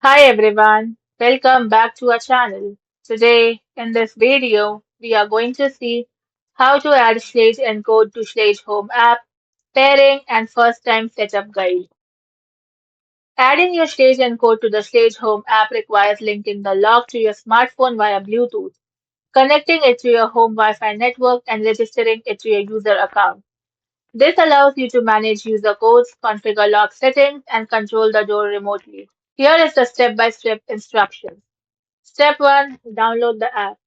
Hi everyone, welcome back to our channel. Today, in this video, we are going to see how to add Schlage Encode to Schlage Home App, pairing and first time setup guide. Adding your Schlage Encode to the Schlage Home app requires linking the lock to your smartphone via Bluetooth, connecting it to your home Wi-Fi network and registering it to your user account. This allows you to manage user codes, configure lock settings, and control the door remotely. Here is the step-by-step instructions. Step 1. Download the app.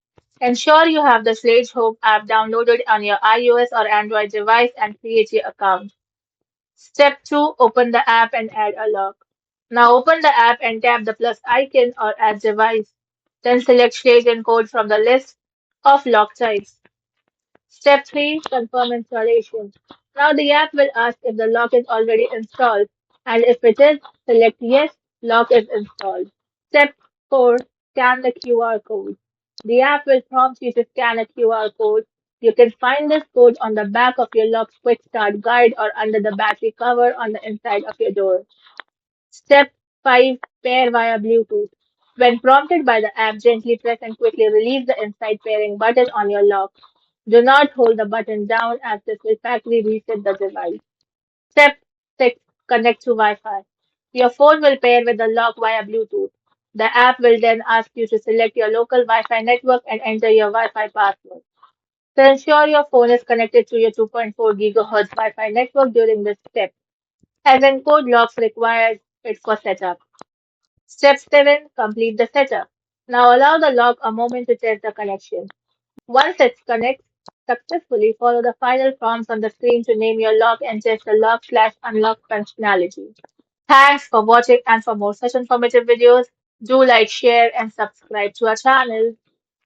Ensure you have the Schlage Home app downloaded on your iOS or Android device and create your account. Step 2. Open the app and add a lock. Now open the app and tap the plus icon or add device. Then select Schlage Encode from the list of lock types. Step 3. Confirm installation. Now the app will ask if the lock is already installed, and if it is, select yes, lock is installed. Step 4. Scan the QR code. The app will prompt you to scan a QR code. You can find this code on the back of your lock's quick start guide or under the battery cover on the inside of your door. Step 5. Pair via Bluetooth. When prompted by the app, gently press and quickly release the inside pairing button on your lock. Do not hold the button down as this will factory reset the device. Step 6. Connect to Wi-Fi. Your phone will pair with the lock via Bluetooth. The app will then ask you to select your local Wi-Fi network and enter your Wi-Fi password. So ensure your phone is connected to your 2.4 GHz Wi-Fi network during this step, as encode locks requires it for setup. Step 7. Complete the setup. Now allow the lock a moment to test the connection. Once it connects successfully, follow the final prompts on the screen to name your lock and test the lock/unlock functionality. Thanks for watching, and for more such informative videos, do like, share and subscribe to our channel.